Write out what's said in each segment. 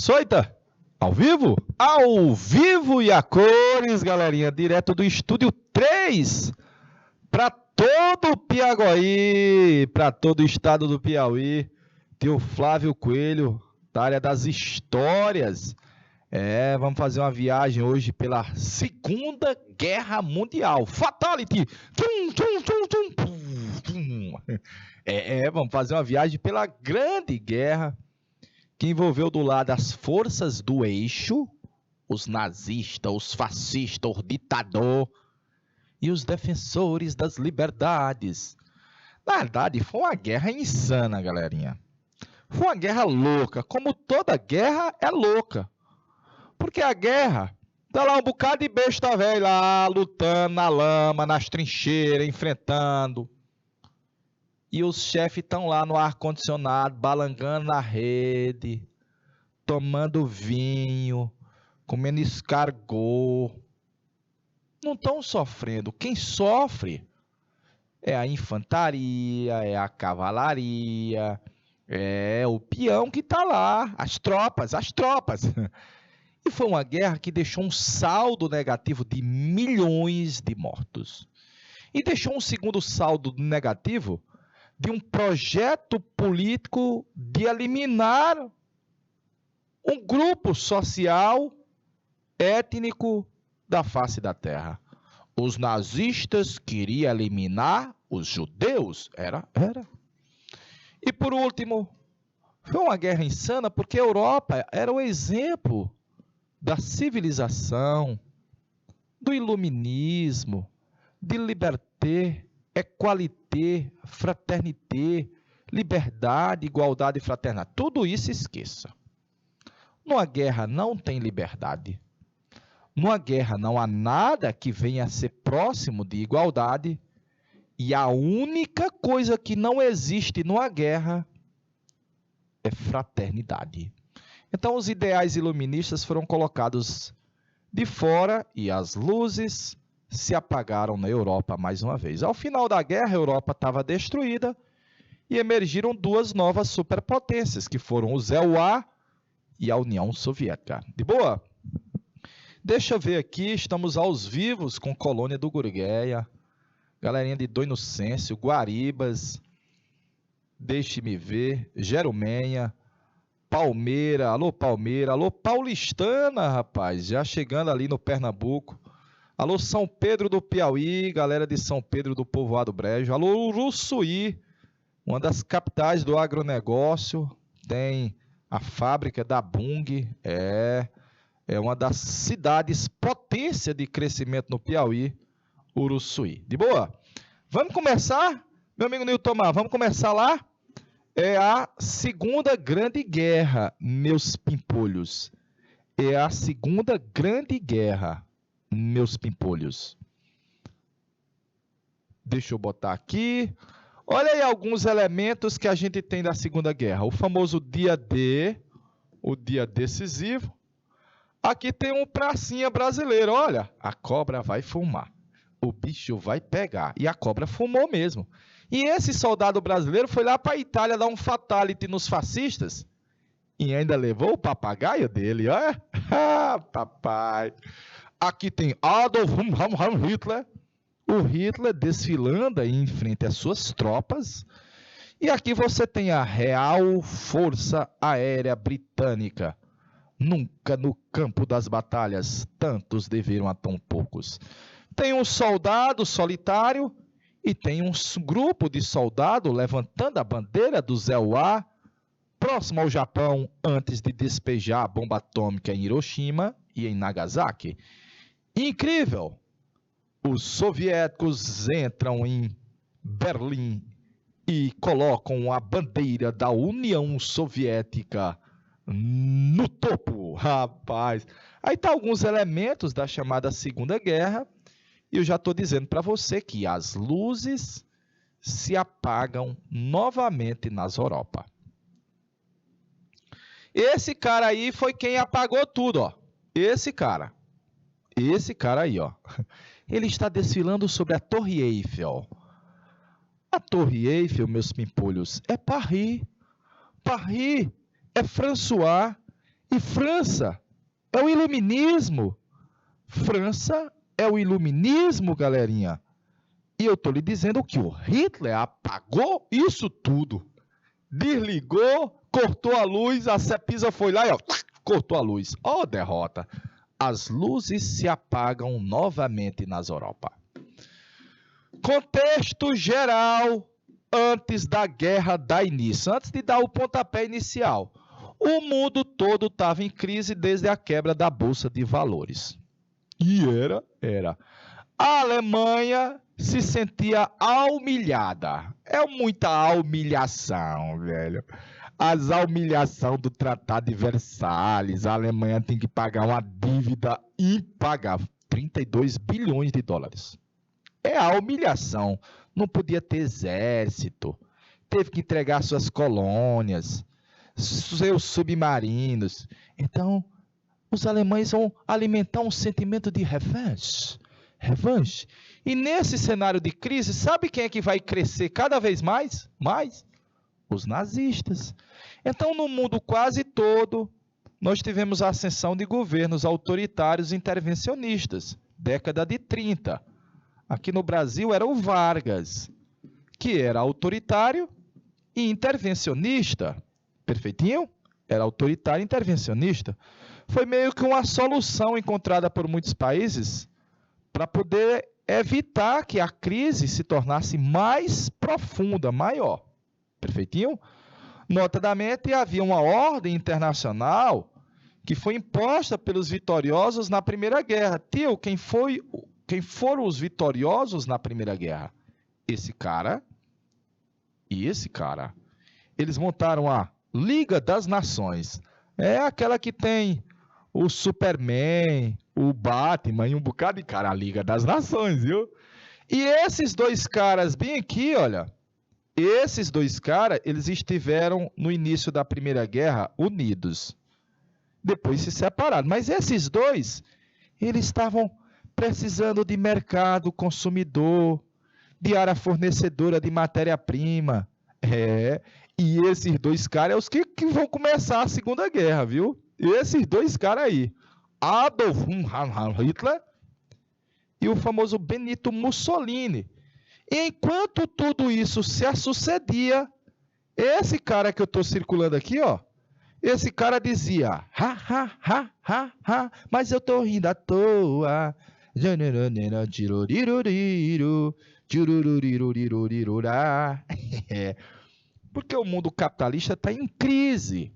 Açoita? Ao vivo? Ao vivo e a cores, galerinha, direto do Estúdio 3, para todo o Piauí, para todo o estado do Piauí, teu Flávio Coelho, da área das histórias. Vamos fazer uma viagem hoje pela Segunda Guerra Mundial. Fatality! Tum, tum, tum, tum, pum, pum. Vamos fazer uma viagem pela Grande Guerra, que envolveu do lado as forças do eixo, os nazistas, os fascistas, o ditador e os defensores das liberdades. Na verdade, foi uma guerra insana, galerinha. Foi uma guerra louca, como toda guerra é louca. Porque a guerra, tá lá um bocado de besta velho lá, lutando na lama, nas trincheiras, enfrentando. E os chefes estão lá no ar-condicionado, balangando na rede, tomando vinho, comendo escargot. Não estão sofrendo. Quem sofre é a infantaria, é a cavalaria, é o peão que está lá, as tropas. E foi uma guerra que deixou um saldo negativo de milhões de mortos. E deixou um segundo saldo negativo de um projeto político de eliminar um grupo social, étnico da face da terra. Os nazistas queriam eliminar os judeus. Era. E por último, foi uma guerra insana porque a Europa era o exemplo da civilização, do iluminismo, de liberté, equalité, fraternité, liberdade, igualdade e fraternidade. Tudo isso esqueça. Numa guerra não tem liberdade. Numa guerra não há nada que venha a ser próximo de igualdade. E a única coisa que não existe numa guerra é fraternidade. Então os ideais iluministas foram colocados de fora e as luzes se apagaram na Europa mais uma vez. Ao final da guerra, a Europa estava destruída e emergiram duas novas superpotências, que foram o ZEUA e a União Soviética. De boa? Deixa eu ver aqui, estamos aos vivos com Colônia do Gurgueia, galerinha de Dom Inocêncio, Guaribas, deixe-me ver, Jerumenha, Palmeira, alô Paulistana, rapaz, já chegando ali no Pernambuco. Alô São Pedro do Piauí, galera de São Pedro do Povoado Brejo. Alô Uruçuí, uma das capitais do agronegócio, tem a fábrica da Bung, é uma das cidades potência de crescimento no Piauí, Uruçuí. De boa? Vamos começar, meu amigo Nilton Mar, vamos começar lá? É a Segunda Grande Guerra, meus pimpolhos. É a Segunda Grande Guerra, meus pimpolhos. Deixa eu botar aqui. Olha aí alguns elementos que a gente tem da Segunda Guerra. O famoso dia D, o dia decisivo. Aqui tem um pracinha brasileiro. Olha, a cobra vai fumar. O bicho vai pegar. E a cobra fumou mesmo. E esse soldado brasileiro foi lá para a Itália dar um fatality nos fascistas e ainda levou o papagaio dele, olha. Papai. Aqui tem Adolf Hitler, o Hitler desfilando aí em frente às suas tropas. E aqui você tem a Real Força Aérea Britânica. Nunca no campo das batalhas tantos deveram a tão poucos. Tem um soldado solitário e tem um grupo de soldados levantando a bandeira do ZEUA próximo ao Japão antes de despejar a bomba atômica em Hiroshima e em Nagasaki. Incrível! Os soviéticos entram em Berlim e colocam a bandeira da União Soviética no topo, rapaz. Aí tá alguns elementos da chamada Segunda Guerra. E eu já estou dizendo para você que as luzes se apagam novamente nas Europa. Esse cara aí foi quem apagou tudo, ó. Esse cara aí, ó. Ele está desfilando sobre a Torre Eiffel. A Torre Eiffel, meus pimpolhos, é Paris. Paris é François. E França é o iluminismo. França é o iluminismo, galerinha. E eu estou lhe dizendo que o Hitler apagou isso tudo. Desligou, cortou a luz, a Cepisa foi lá e cortou a luz. Ó, derrota. As luzes se apagam novamente nas Europa. Contexto geral antes da guerra dar início, antes de dar o pontapé inicial. O mundo todo estava em crise desde a quebra da Bolsa de Valores. E era. A Alemanha se sentia humilhada. É muita humilhação, velho. As humilhação do Tratado de Versalhes. A Alemanha tem que pagar uma dívida impagável. 32 bilhões de dólares. É a humilhação. Não podia ter exército. Teve que entregar suas colônias, seus submarinos. Então, os alemães vão alimentar um sentimento de revanche. E nesse cenário de crise, sabe quem é que vai crescer cada vez mais? Os nazistas. Então, no mundo quase todo, nós tivemos a ascensão de governos autoritários intervencionistas, década de 30. Aqui no Brasil era o Vargas, que era autoritário e intervencionista. Perfeitinho? Era autoritário e intervencionista. Foi meio que uma solução encontrada por muitos países para poder evitar que a crise se tornasse mais profunda, maior. Perfeitinho? Notadamente, havia uma ordem internacional que foi imposta pelos vitoriosos na Primeira Guerra. Tio, quem foram os vitoriosos na Primeira Guerra? Esse cara e esse cara. Eles montaram a Liga das Nações. É aquela que tem o Superman, o Batman e um bocado de cara, a Liga das Nações, viu? E esses dois caras bem aqui, olha, esses dois caras, eles estiveram no início da Primeira Guerra unidos. Depois se separaram. Mas esses dois, eles estavam precisando de mercado consumidor, de área fornecedora de matéria-prima. E esses dois caras é os que vão começar a Segunda Guerra, viu? Esses dois caras aí, Adolf Hitler e o famoso Benito Mussolini. E enquanto tudo isso se sucedia, esse cara que eu estou circulando aqui, ó, esse cara dizia, mas eu estou rindo à toa. Porque o mundo capitalista está em crise.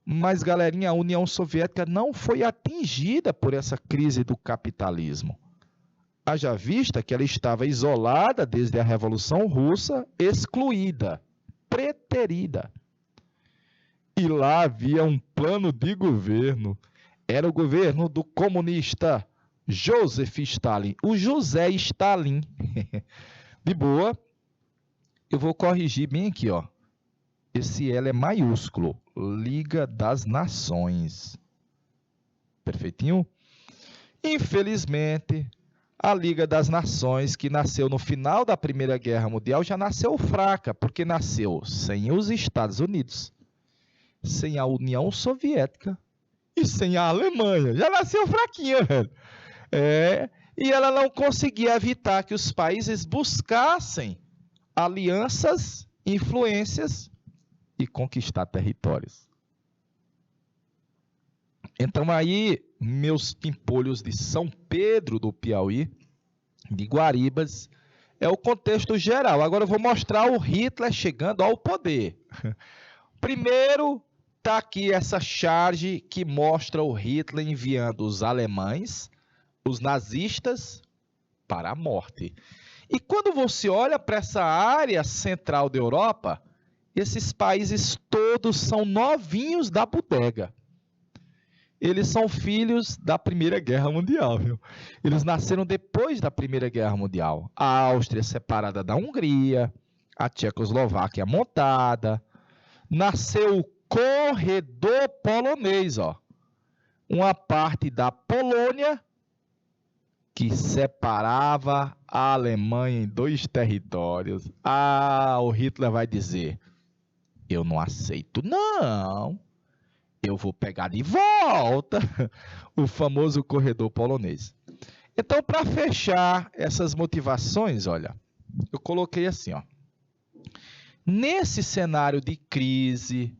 Mas, galerinha, a União Soviética não foi atingida por essa crise do capitalismo. Haja vista que ela estava isolada desde a Revolução Russa, excluída, preterida. E lá havia um plano de governo. Era o governo do comunista Joseph Stalin, o José Stalin. De boa, eu vou corrigir bem aqui, ó. Esse L é maiúsculo. Liga das Nações. Perfeitinho? Infelizmente, a Liga das Nações, que nasceu no final da Primeira Guerra Mundial, já nasceu fraca, porque nasceu sem os Estados Unidos, sem a União Soviética e sem a Alemanha. Já nasceu fraquinha, velho. E ela não conseguia evitar que os países buscassem alianças, influências e conquistar territórios. Então aí, meus pimpolhos de São Pedro do Piauí, de Guaribas, é o contexto geral. Agora eu vou mostrar o Hitler chegando ao poder. Primeiro, está aqui essa charge que mostra o Hitler enviando os alemães, os nazistas, para a morte. E quando você olha para essa área central da Europa, esses países todos são novinhos da bodega. Eles são filhos da Primeira Guerra Mundial, viu? Eles nasceram depois da Primeira Guerra Mundial. A Áustria separada da Hungria, a Tchecoslováquia montada. Nasceu o corredor polonês, ó. Uma parte da Polônia que separava a Alemanha em dois territórios. O Hitler vai dizer: eu não aceito, não. eu vou pegar de volta o famoso corredor polonês. Então, para fechar essas motivações, olha, eu coloquei assim, ó. Nesse cenário de crise,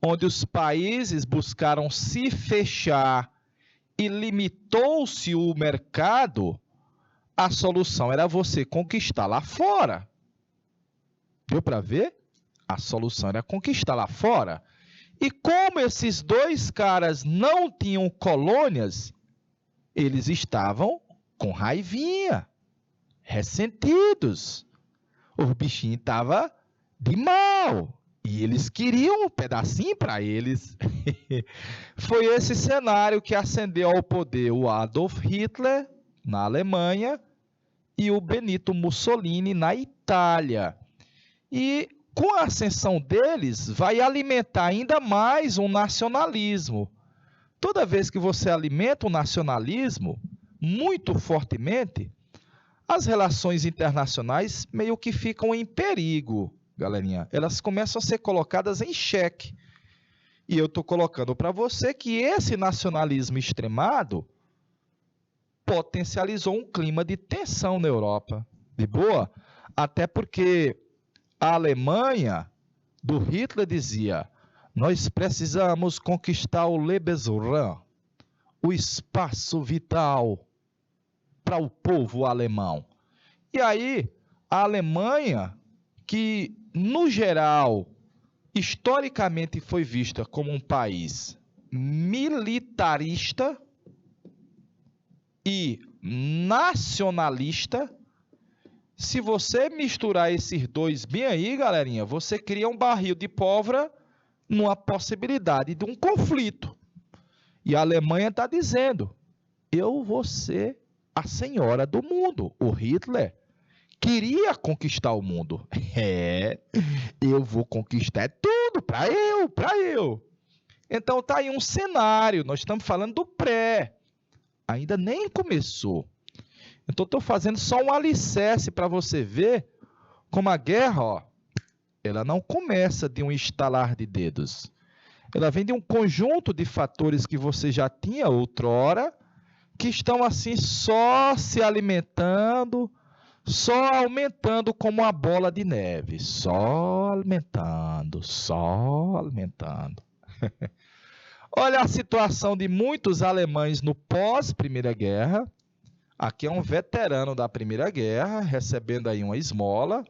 onde os países buscaram se fechar e limitou-se o mercado, a solução era você conquistar lá fora. Deu para ver? A solução era conquistar lá fora. E como esses dois caras não tinham colônias, eles estavam com raivinha, ressentidos. O bichinho estava de mal. E eles queriam um pedacinho para eles. Foi esse cenário que ascendeu ao poder o Adolf Hitler, na Alemanha, e o Benito Mussolini, na Itália. E com a ascensão deles, vai alimentar ainda mais um nacionalismo. Toda vez que você alimenta o nacionalismo muito fortemente, as relações internacionais meio que ficam em perigo, galerinha. Elas começam a ser colocadas em xeque. E eu estou colocando para você que esse nacionalismo extremado potencializou um clima de tensão na Europa. De boa? Até porque a Alemanha do Hitler dizia: nós precisamos conquistar o Lebensraum, o espaço vital para o povo alemão. E aí, a Alemanha, que no geral, historicamente foi vista como um país militarista e nacionalista, se você misturar esses dois bem aí, galerinha, você cria um barril de pólvora numa possibilidade de um conflito. E a Alemanha está dizendo: eu vou ser a senhora do mundo. O Hitler queria conquistar o mundo. Eu vou conquistar tudo para eu. Então tá aí um cenário, nós estamos falando do pré. Ainda nem começou. Então estou fazendo só um alicerce para você ver como a guerra, ó, ela não começa de um estalar de dedos. Ela vem de um conjunto de fatores que você já tinha outrora, que estão assim só se alimentando, só aumentando como uma bola de neve. Só aumentando. Olha a situação de muitos alemães no pós-Primeira Guerra. Aqui é um veterano da Primeira Guerra, recebendo aí uma esmola.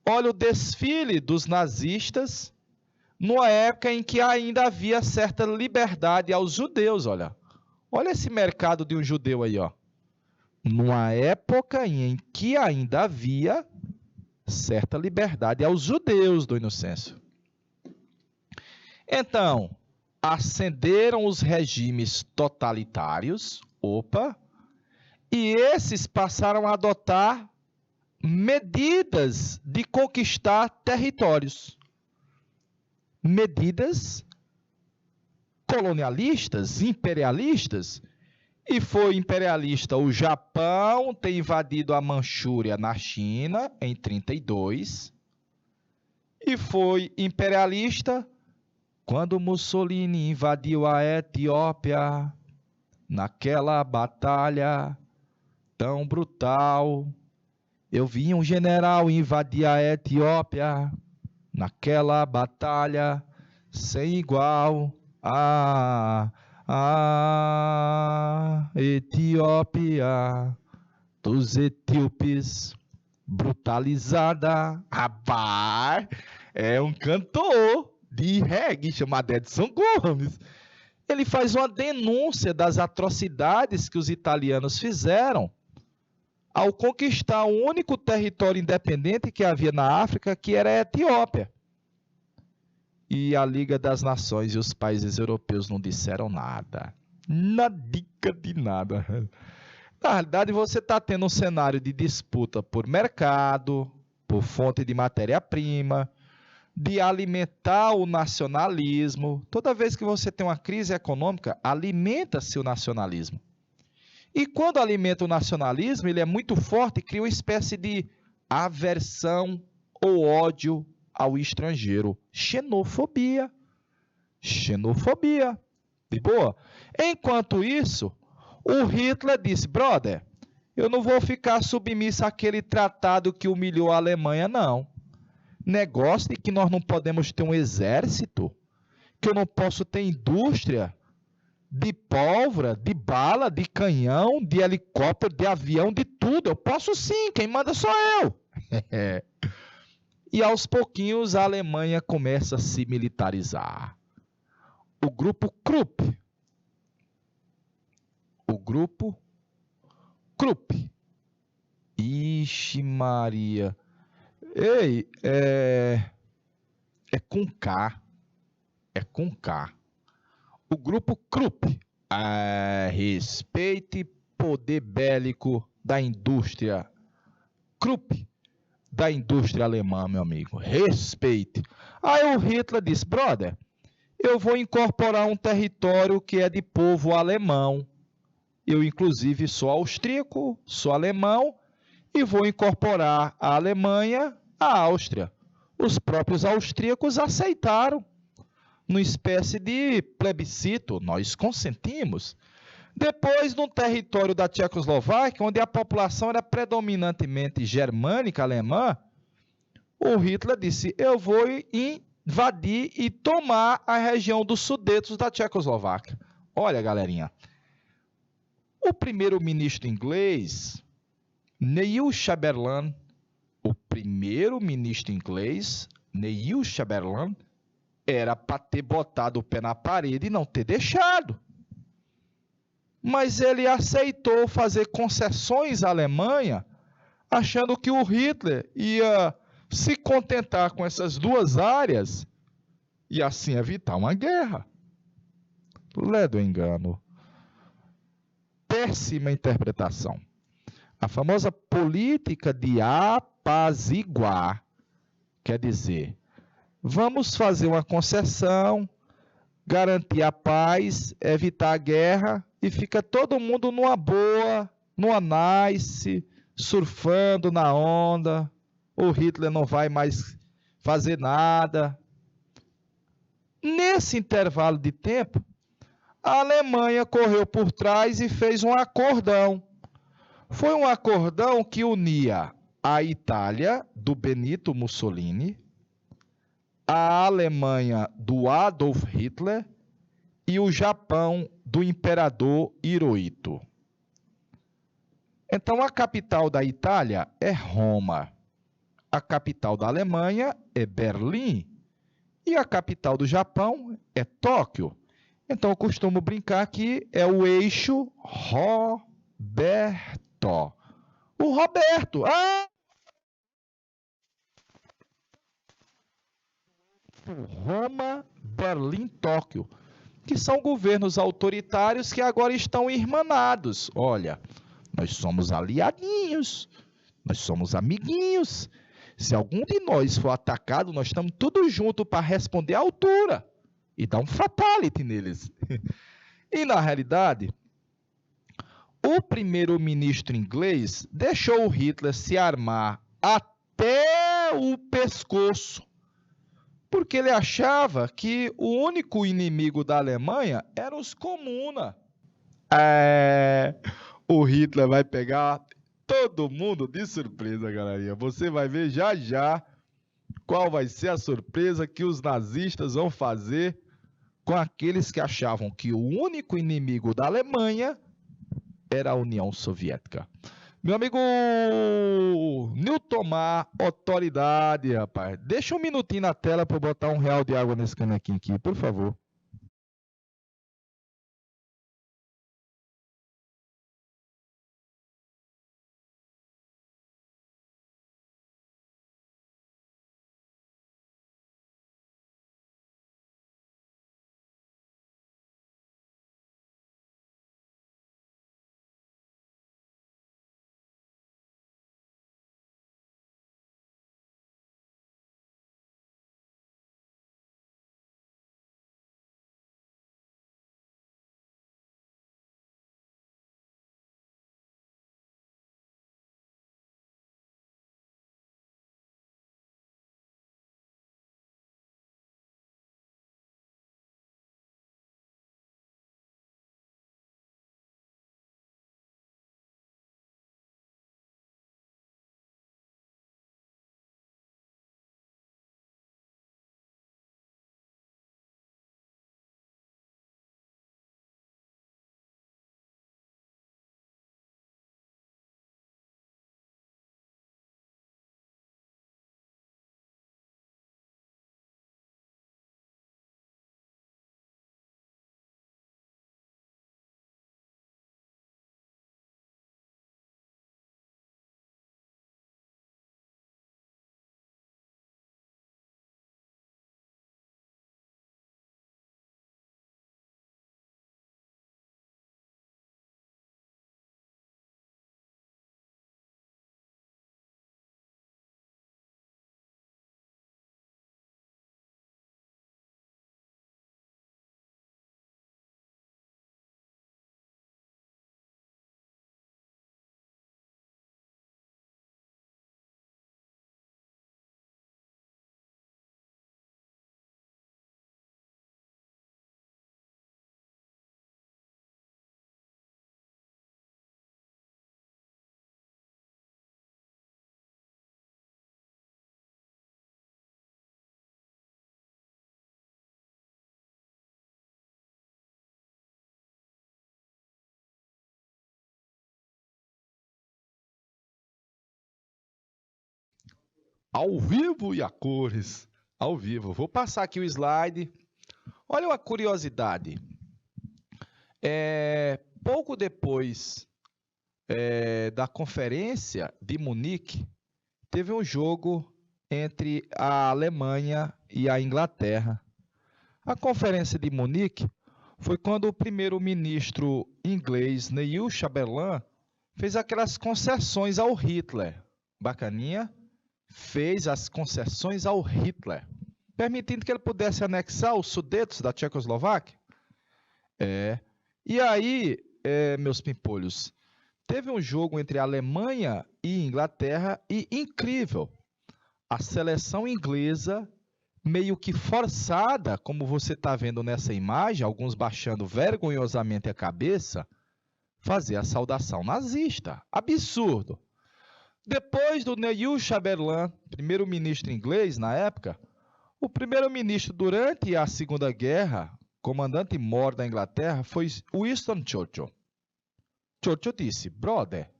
Olha o desfile dos nazistas, numa época em que ainda havia certa liberdade aos judeus, olha. Olha esse mercado de um judeu aí, ó. Numa época em que ainda havia certa liberdade aos judeus do Inocêncio. Então, ascenderam os regimes totalitários, e esses passaram a adotar medidas de conquistar territórios. Medidas colonialistas, imperialistas, e foi imperialista o Japão ter invadido a Manchúria na China em 1932, e foi imperialista quando Mussolini invadiu a Etiópia, naquela batalha tão brutal. Eu vi um general invadir a Etiópia, naquela batalha sem igual. Etiópia dos etíopes brutalizada. Rapaz, é um cantor de reggae chamado Edson Gomes. Ele faz uma denúncia das atrocidades que os italianos fizeram ao conquistar o único território independente que havia na África, que era a Etiópia. E a Liga das Nações e os países europeus não disseram nada. Nadica de nada. Na realidade, você está tendo um cenário de disputa por mercado, por fonte de matéria-prima, de alimentar o nacionalismo. Toda vez que você tem uma crise econômica, alimenta-se o nacionalismo. E quando alimenta o nacionalismo, ele é muito forte e cria uma espécie de aversão ou ódio ao estrangeiro. Xenofobia. xenofobia. De boa? Enquanto isso, o Hitler disse: brother, eu não vou ficar submisso àquele tratado que humilhou a Alemanha, não. Negócio de que nós não podemos ter um exército, que eu não posso ter indústria de pólvora, de bala, de canhão, de helicóptero, de avião, de tudo. Eu posso sim, quem manda sou eu. E aos pouquinhos a Alemanha começa a se militarizar. O grupo Krupp. O grupo Krupp. Ixi Maria. Ei, é com K. É com K. O grupo Krupp. Respeite poder bélico da indústria Krupp, da indústria alemã, meu amigo. Respeite. Aí o Hitler disse: brother, eu vou incorporar um território que é de povo alemão. Eu, inclusive, sou austríaco, sou alemão, e vou incorporar a Alemanha à Áustria. Os próprios austríacos aceitaram, numa espécie de plebiscito, nós consentimos. Depois, no território da Tchecoslováquia, onde a população era predominantemente germânica, alemã, o Hitler disse: eu vou invadir e tomar a região dos Sudetos da Tchecoslováquia. Olha, galerinha, o primeiro-ministro inglês, Neville Chamberlain, era para ter botado o pé na parede e não ter deixado. Mas ele aceitou fazer concessões à Alemanha, achando que o Hitler ia se contentar com essas duas áreas e assim evitar uma guerra. Ledo engano. Péssima interpretação. A famosa política de apaziguar, quer dizer, vamos fazer uma concessão, garantir a paz, evitar a guerra e fica todo mundo numa boa, numa nice, surfando na onda. O Hitler não vai mais fazer nada. Nesse intervalo de tempo, a Alemanha correu por trás e fez um acordão. Foi um acordão que unia a Itália, do Benito Mussolini, a Alemanha, do Adolf Hitler, e o Japão, do imperador Hirohito. Então, a capital da Itália é Roma, a capital da Alemanha é Berlim, e a capital do Japão é Tóquio. Então, eu costumo brincar que é o eixo Roberto. O Roberto. Roma, Berlim, Tóquio, que são governos autoritários que agora estão irmanados. Olha, nós somos aliadinhos, nós somos amiguinhos. Se algum de nós for atacado, nós estamos todos juntos para responder à altura e dar um fatality neles. E, na realidade, o primeiro-ministro inglês deixou o Hitler se armar até o pescoço, porque ele achava que o único inimigo da Alemanha eram os comunas. O Hitler vai pegar todo mundo de surpresa, galerinha. Você vai ver já já qual vai ser a surpresa que os nazistas vão fazer com aqueles que achavam que o único inimigo da Alemanha era a União Soviética. Meu amigo Niltomar, autoridade, rapaz. Deixa um minutinho na tela para eu botar R$1 de água nesse canequinho aqui, por favor. Ao vivo e a cores. Ao vivo. Vou passar aqui o slide. Olha uma curiosidade. Pouco depois da conferência de Munique, teve um jogo entre a Alemanha e a Inglaterra. A conferência de Munique foi quando o primeiro-ministro inglês Neville Chamberlain fez aquelas concessões ao Hitler. Bacaninha? Fez as concessões ao Hitler, permitindo que ele pudesse anexar os Sudetos da Tchecoslováquia. E aí, meus pimpolhos, teve um jogo entre a Alemanha e Inglaterra e, incrível, a seleção inglesa, meio que forçada, como você está vendo nessa imagem, alguns baixando vergonhosamente a cabeça, fazer a saudação nazista. Absurdo! Depois do Neville Chamberlain, primeiro-ministro inglês na época, o primeiro-ministro durante a Segunda Guerra, comandante-mor da Inglaterra, foi Winston Churchill. Churchill disse: brother,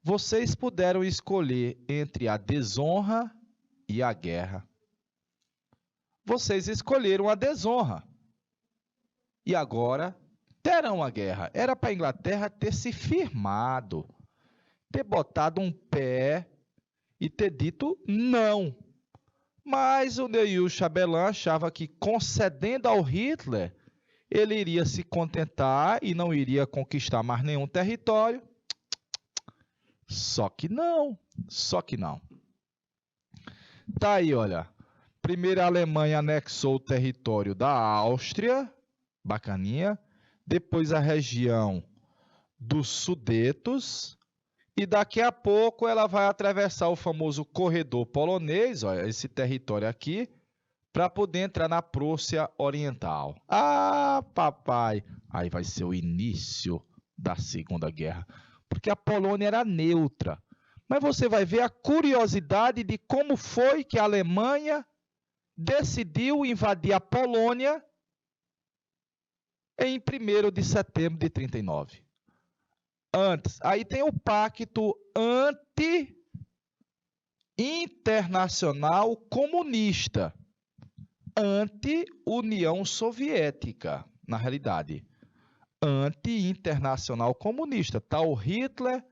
vocês puderam escolher entre a desonra e a guerra. Vocês escolheram a desonra. E agora terão a guerra. Era para a Inglaterra ter se firmado, ter botado um pé e ter dito não. Mas o Neville Chamberlain achava que, concedendo ao Hitler, ele iria se contentar e não iria conquistar mais nenhum território. Só que não. Tá aí, olha. Primeiro a Alemanha anexou o território da Áustria, bacaninha. Depois a região dos Sudetos. E daqui a pouco ela vai atravessar o famoso corredor polonês, olha, esse território aqui, para poder entrar na Prússia Oriental. Ah, papai! Aí vai ser o início da Segunda Guerra, porque a Polônia era neutra. Mas você vai ver a curiosidade de como foi que a Alemanha decidiu invadir a Polônia em 1º de setembro de 1939. Antes, aí tem o Pacto Anti-Internacional Comunista, anti-União Soviética, na realidade, anti-internacional comunista. Está o Hitler,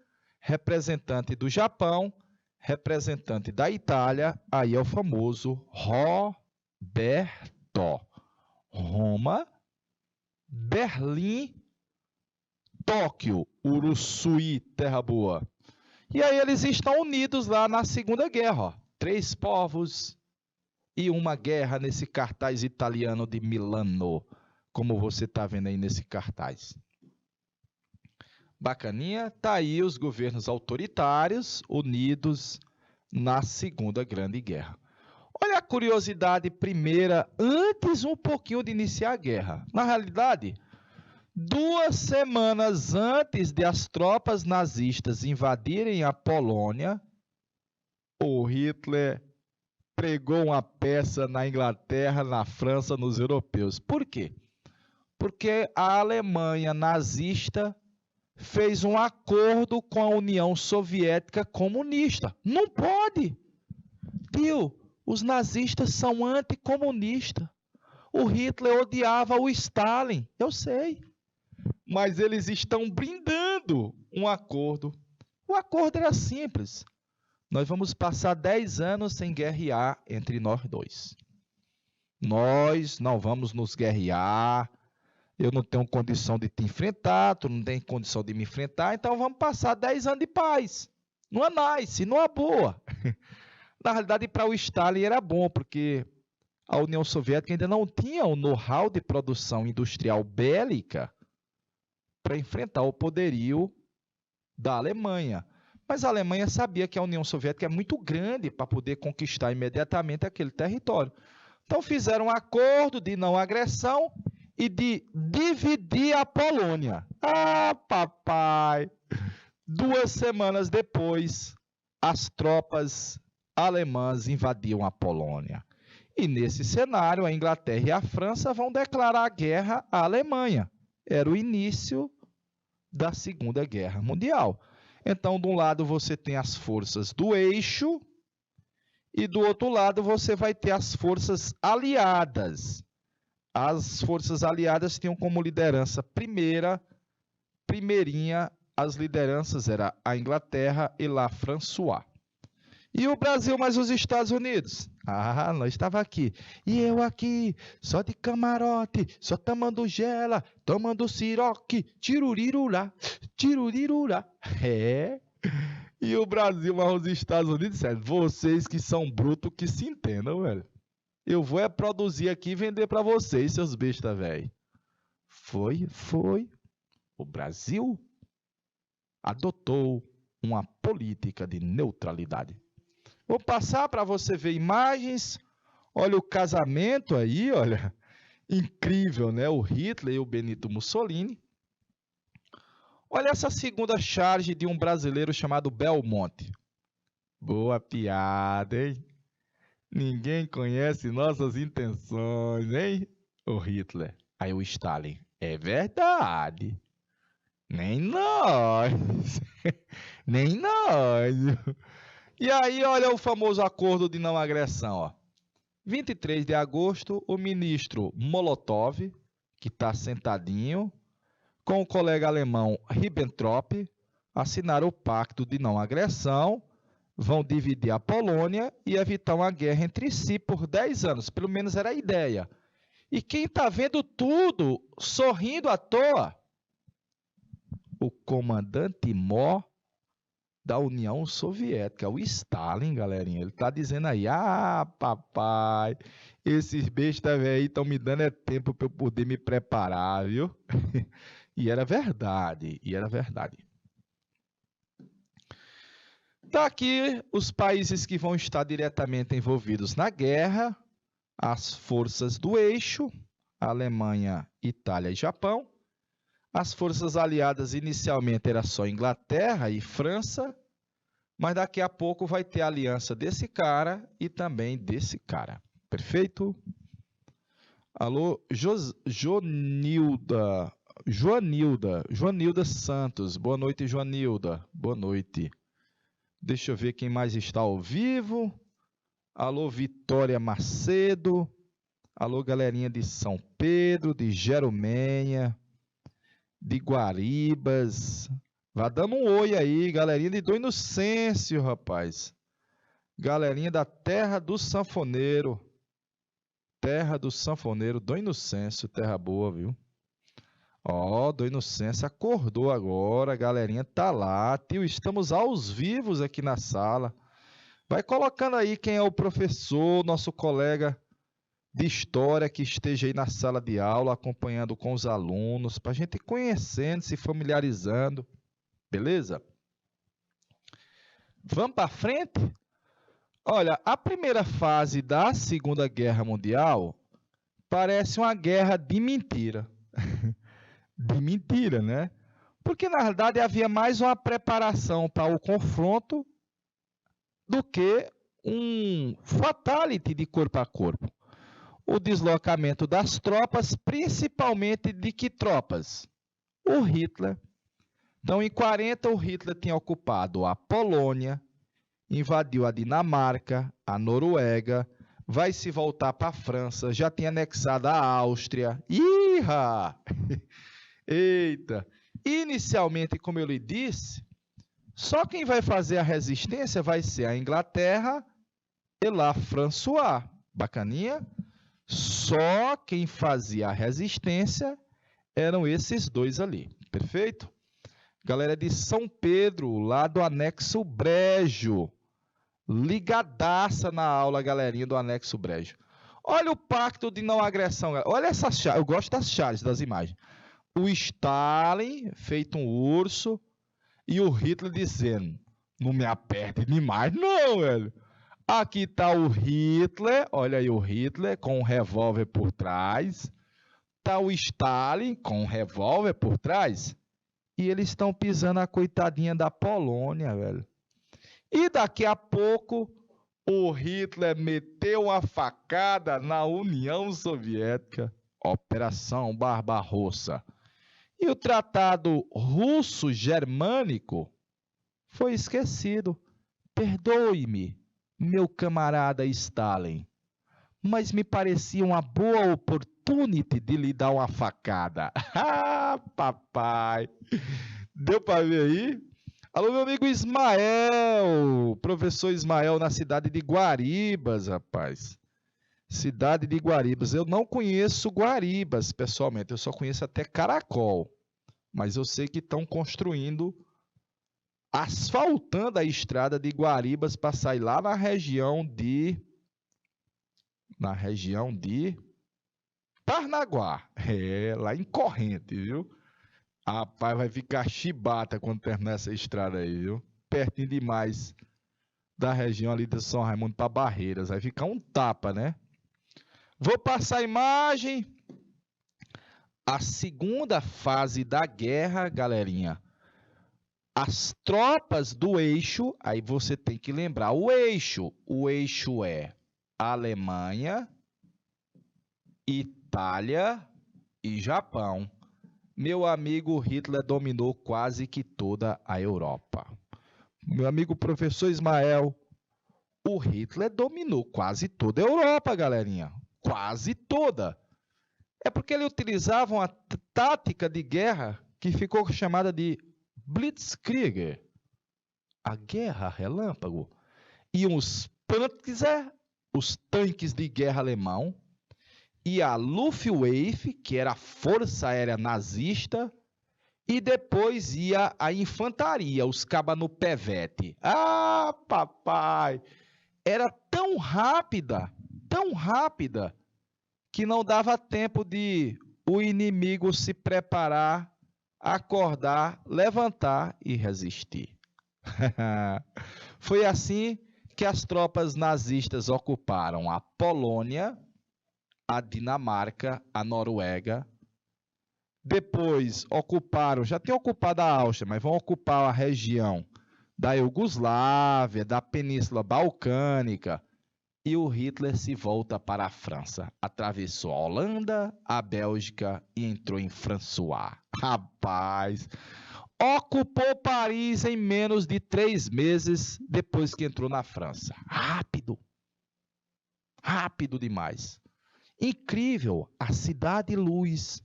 representante do Japão, representante da Itália, aí é o famoso Roberto. Roma, Berlim, Tóquio, Uruçuí, terra boa. E aí eles estão unidos lá na Segunda Guerra. Ó. 3 povos e uma guerra nesse cartaz italiano de Milano, como você está vendo aí nesse cartaz. Bacaninha, tá aí os governos autoritários unidos na Segunda Grande Guerra. Olha a curiosidade primeira, antes um pouquinho de iniciar a guerra. Na realidade, 2 semanas antes de as tropas nazistas invadirem a Polônia, o Hitler pregou uma peça na Inglaterra, na França, nos europeus. Por quê? Porque a Alemanha nazista fez um acordo com a União Soviética comunista. Não pode! Tio, os nazistas são anticomunistas. O Hitler odiava o Stalin, eu sei. Mas eles estão brindando um acordo. O acordo era simples. Nós vamos passar 10 anos sem guerrear entre nós dois. Nós não vamos nos guerrear. Eu não tenho condição de te enfrentar, tu não tem condição de me enfrentar, então vamos passar 10 anos de paz. Não é nice, não é boa. Na realidade, para o Stalin era bom, porque a União Soviética ainda não tinha o know-how de produção industrial bélica para enfrentar o poderio da Alemanha. Mas a Alemanha sabia que a União Soviética é muito grande para poder conquistar imediatamente aquele território. Então fizeram um acordo de não agressão e de dividir a Polônia. Ah, papai! 2 semanas depois, as tropas alemãs invadiam a Polônia. E nesse cenário, a Inglaterra e a França vão declarar guerra à Alemanha. Era o início da Segunda Guerra Mundial. Então, de um lado, você tem as forças do eixo E do outro lado você vai ter as forças aliadas. As forças aliadas tinham como liderança primeirinha, as lideranças era a Inglaterra e lá François. E o Brasil mais os Estados Unidos? Ah, nós estava aqui. E eu aqui, só de camarote, só tomando gela, tomando siroque, tirurirurá, tirurirurá. É. E o Brasil mais os Estados Unidos, sério, vocês que são brutos que se entendam, velho. Eu vou produzir aqui e vender para vocês, seus bestas, velho. Foi. O Brasil adotou uma política de neutralidade. Vou passar para você ver imagens. Olha o casamento aí, olha. Incrível, né? O Hitler e o Benito Mussolini. Olha essa segunda charge de um brasileiro chamado Belmonte. Boa piada, hein? Ninguém conhece nossas intenções, hein? O Hitler. Aí o Stalin. É verdade. Nem nós. Nem nós. E aí, olha o famoso acordo de não agressão, ó. 23 de agosto, o ministro Molotov, que está sentadinho, com o colega alemão Ribbentrop, assinaram o pacto de não agressão, vão dividir a Polônia e evitar uma guerra entre si por 10 anos. Pelo menos era a ideia. E quem está vendo tudo, sorrindo à toa? O comandante Mó da União Soviética, o Stalin, galerinha. Ele está dizendo aí, papai, esses bestas aí estão me dando tempo para eu poder me preparar, viu? E era verdade. Tá aqui os países que vão estar diretamente envolvidos na guerra, as forças do eixo, Alemanha, Itália e Japão. As forças aliadas inicialmente era só Inglaterra e França, mas daqui a pouco vai ter a aliança desse cara e também desse cara. Perfeito? Alô, Joanilda Santos. Boa noite, Joanilda. Boa noite. Deixa eu ver quem mais está ao vivo. Alô, Vitória Macedo. Alô, galerinha de São Pedro, de Jerumenha, de Guaribas. Vá dando um oi aí, galerinha de Dom Inocêncio, rapaz. Galerinha da Terra do Sanfoneiro. Terra do Sanfoneiro, Dom Inocêncio, terra boa, viu? Ó, Dom Inocêncio acordou agora, a galerinha tá lá. Tio, estamos aos vivos aqui na sala. Vai colocando aí quem é o professor, nosso colega de história que esteja aí na sala de aula, acompanhando com os alunos, para a gente ir conhecendo, se familiarizando, beleza? Vamos para frente? Olha, a primeira fase da Segunda Guerra Mundial parece uma guerra de mentira. De mentira, né? Porque, na verdade, havia mais uma preparação para o confronto do que um fatality de corpo a corpo. O deslocamento das tropas, principalmente de que tropas? O Hitler. Então, em 40, o Hitler tinha ocupado a Polônia, invadiu a Dinamarca, a Noruega, vai se voltar para a França, já tinha anexado a Áustria. Iha! Eita! Inicialmente, como eu lhe disse, só quem vai fazer a resistência vai ser a Inglaterra e lá François. Bacaninha? Só quem fazia a resistência eram esses dois ali, perfeito? Galera de São Pedro, lá do Anexo Brejo, ligadaça na aula, galerinha do Anexo Brejo. Olha o pacto de não agressão, olha essa chave, eu gosto das chaves, das imagens. O Stalin, feito um urso, e o Hitler dizendo, não me aperte demais não, velho. Aqui está o Hitler, olha aí o Hitler com um revólver por trás. Está o Stalin com um revólver por trás. E eles estão pisando a coitadinha da Polônia, velho. E daqui a pouco o Hitler meteu uma facada na União Soviética. Operação Barbarossa. E o Tratado Russo-Germânico foi esquecido. Perdoe-me. meu camarada Stalin, mas me parecia uma boa oportunidade de lhe dar uma facada. Ah, papai! Deu para ver aí? Alô, meu amigo Ismael, professor Ismael, na cidade de Guaribas, rapaz. Cidade de Guaribas. Eu não conheço Guaribas, pessoalmente, eu só conheço até Caracol. Mas eu sei que estão construindo, asfaltando a estrada de Guaribas para sair lá na região de Parnaguá. É, lá em Corrente, viu? Rapaz, vai ficar chibata quando terminar essa estrada aí, viu? Pertinho demais da região ali de São Raimundo para Barreiras. Vai ficar um tapa, né? Vou passar a imagem. A segunda fase da guerra, galerinha. As tropas do eixo, aí você tem que lembrar o eixo. O eixo é Alemanha, Itália e Japão. Meu amigo Hitler dominou quase que toda a Europa. Meu amigo professor Ismael, o Hitler dominou quase toda a Europa, galerinha. Quase toda. É porque ele utilizava uma tática de guerra que ficou chamada de Blitzkrieg, a guerra relâmpago. E os Panzer, os tanques de guerra alemão, e a Luftwaffe, que era a força aérea nazista, e depois ia a infantaria, os cabas no pevete. Ah, papai! Era tão rápida, que não dava tempo de o inimigo se preparar, acordar, levantar e resistir. Foi assim que as tropas nazistas ocuparam a Polônia, a Dinamarca, a Noruega. Depois ocuparam, já tinham ocupado a Áustria, mas vão ocupar a região da Iugoslávia, da Península Balcânica. E o Hitler se volta para a França. Atravessou a Holanda, a Bélgica e entrou em François. Rapaz! Ocupou Paris em menos de 3 meses depois que entrou na França. Rápido! Rápido demais. Incrível! A Cidade Luz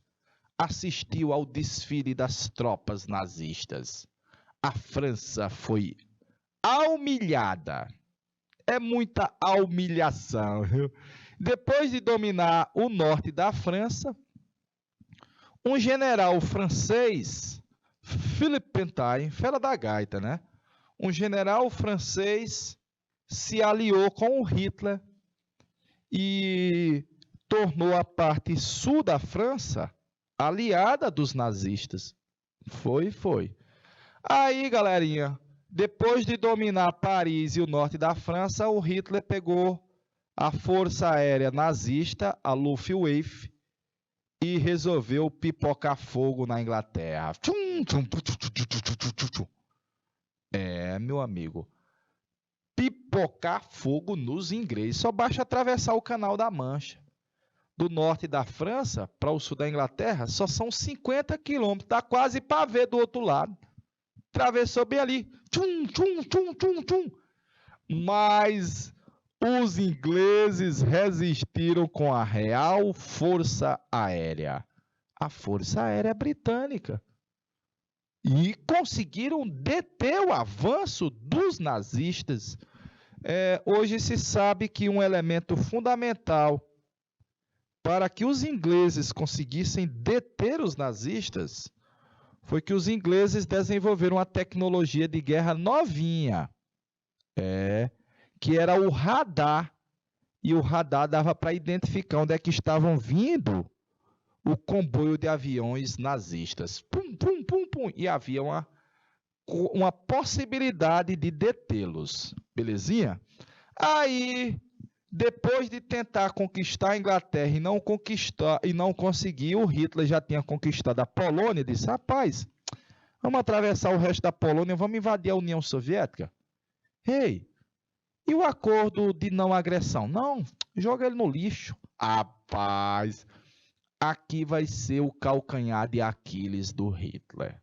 assistiu ao desfile das tropas nazistas. A França foi humilhada. É muita humilhação, viu? Depois de dominar o norte da França, um general francês, Philippe Pétain, fera da gaita, né? Um general francês se aliou com o Hitler e tornou a parte sul da França aliada dos nazistas. Foi. Aí, galerinha, depois de dominar Paris e o norte da França, o Hitler pegou a força aérea nazista, a Luftwaffe, e resolveu pipocar fogo na Inglaterra. É, meu amigo, pipocar fogo nos ingleses. Só basta atravessar o Canal da Mancha. Do norte da França para o sul da Inglaterra, só são 50 quilômetros. Dá quase para ver do outro lado. Atravessou bem ali. Mas os ingleses resistiram com a Real Força Aérea, a Força Aérea Britânica, e conseguiram deter o avanço dos nazistas. Hoje se sabe que um elemento fundamental para que os ingleses conseguissem deter os nazistas foi que os ingleses desenvolveram uma tecnologia de guerra novinha, que era o radar. E o radar dava para identificar onde é que estavam vindo o comboio de aviões nazistas. Pum, pum, pum, pum. E havia uma possibilidade de detê-los. Belezinha? Aí, depois de tentar conquistar a Inglaterra e não conseguir, o Hitler já tinha conquistado a Polônia e disse: rapaz, vamos atravessar o resto da Polônia, vamos invadir a União Soviética. Ei, e o acordo de não agressão? Não, joga ele no lixo. Rapaz, aqui vai ser o calcanhar de Aquiles do Hitler.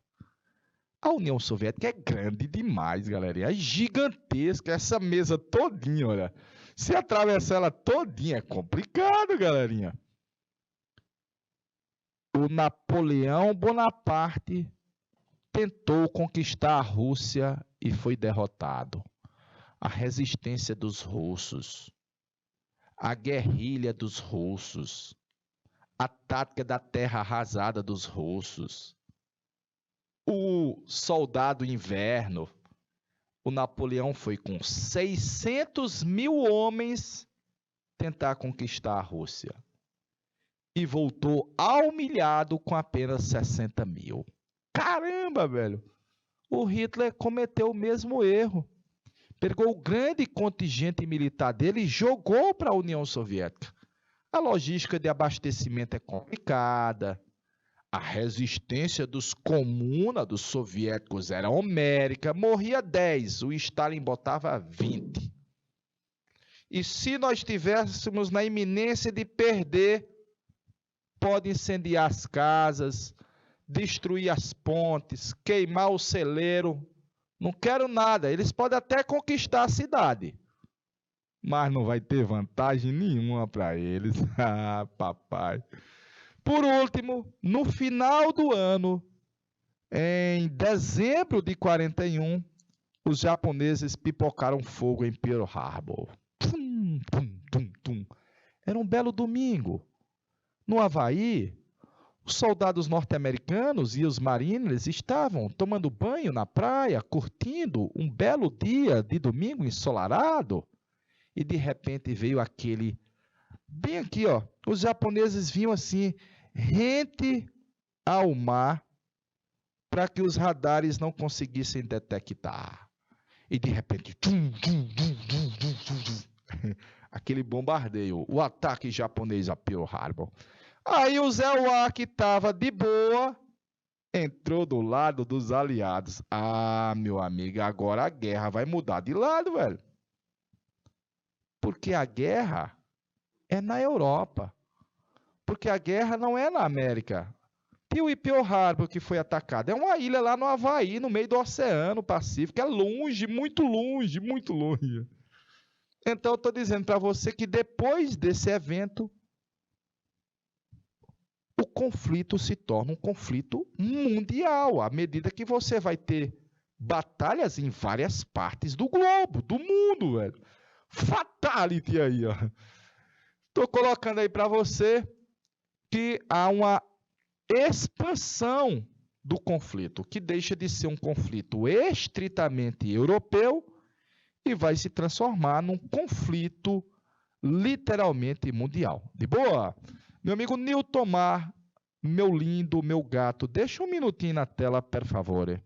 A União Soviética é grande demais, galerinha. É gigantesca. Essa mesa todinha, olha. Se atravessar ela todinha é complicado, galerinha. O Napoleão Bonaparte tentou conquistar a Rússia e foi derrotado. A resistência dos russos, a guerrilha dos russos, a tática da terra arrasada dos russos, o soldado inverno. O Napoleão foi com 600 mil homens tentar conquistar a Rússia e voltou humilhado com apenas 60 mil. Caramba, velho! O Hitler cometeu o mesmo erro. Pegou o grande contingente militar dele e jogou para a União Soviética. A logística de abastecimento é complicada. A resistência dos comunas, dos soviéticos, era homérica. Morria 10, o Stalin botava 20. E se nós estivéssemos na iminência de perder, pode incendiar as casas, destruir as pontes, queimar o celeiro. Não quero nada. Eles podem até conquistar a cidade, mas não vai ter vantagem nenhuma para eles. Ah, papai. Por último, no final do ano, em dezembro de 41, os japoneses pipocaram fogo em Pearl Harbor. Tum, tum, tum, tum. Era um belo domingo. No Havaí, os soldados norte-americanos e os mariners estavam tomando banho na praia, curtindo um belo dia de domingo ensolarado. E de repente veio aquele... Bem aqui, ó. Os japoneses vinham assim, rente ao mar, para que os radares não conseguissem detectar. E de repente, aquele bombardeio, o ataque japonês a Pearl Harbor. Aí o Zé Uá, que estava de boa, entrou do lado dos aliados. Ah, meu amigo, agora a guerra vai mudar de lado, velho. Porque a guerra é na Europa. Porque a guerra não é na América. E Pearl Harbor, que foi atacada, é uma ilha lá no Havaí, no meio do Oceano Pacífico. É longe, muito longe, muito longe. Então, eu estou dizendo para você que depois desse evento, o conflito se torna um conflito mundial, à medida que você vai ter batalhas em várias partes do globo, do mundo, velho. Fatality aí, ó. Estou colocando aí para você que há uma expansão do conflito, que deixa de ser um conflito estritamente europeu e vai se transformar num conflito literalmente mundial. De boa? Meu amigo Nilton Mar, meu lindo, meu gato, deixa um minutinho na tela, por favor.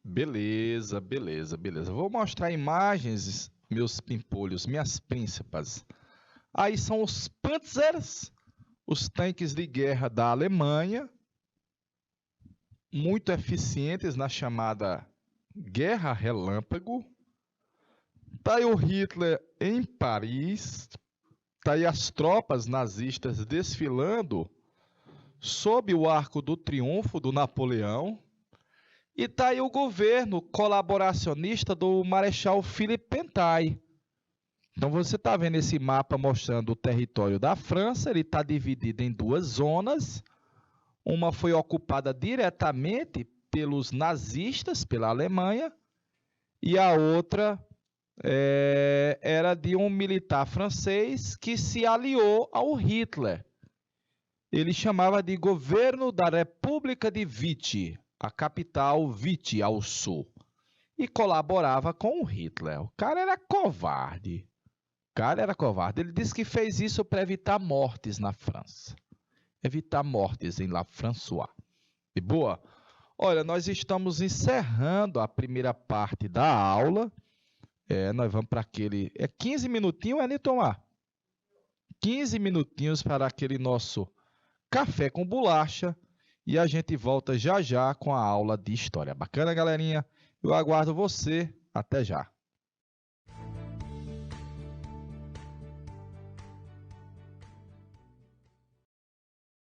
Beleza, beleza, beleza. Vou mostrar imagens, meus pimpolhos, minhas príncipas. Aí são os Panzers, os tanques de guerra da Alemanha, muito eficientes na chamada Guerra Relâmpago. Está aí o Hitler em Paris. Está aí as tropas nazistas desfilando sob o arco do triunfo do Napoleão. E está aí o governo colaboracionista do Marechal Philippe Pétain, Então você está vendo esse mapa mostrando o território da França, ele está dividido em duas zonas. Uma foi ocupada diretamente pelos nazistas, pela Alemanha, e a outra era de um militar francês que se aliou ao Hitler. Ele chamava de Governo da República de Vichy, a capital Vichy ao sul, e colaborava com o Hitler. O cara era covarde. Ele disse que fez isso para evitar mortes na França. Evitar mortes em La François. De boa? Olha, nós estamos encerrando a primeira parte da aula. Nós vamos para aquele... 15 minutinhos, Nitomar? 15 minutinhos para aquele nosso café com bolacha. E a gente volta já já com a aula de história. Bacana, galerinha? Eu aguardo você. Até já.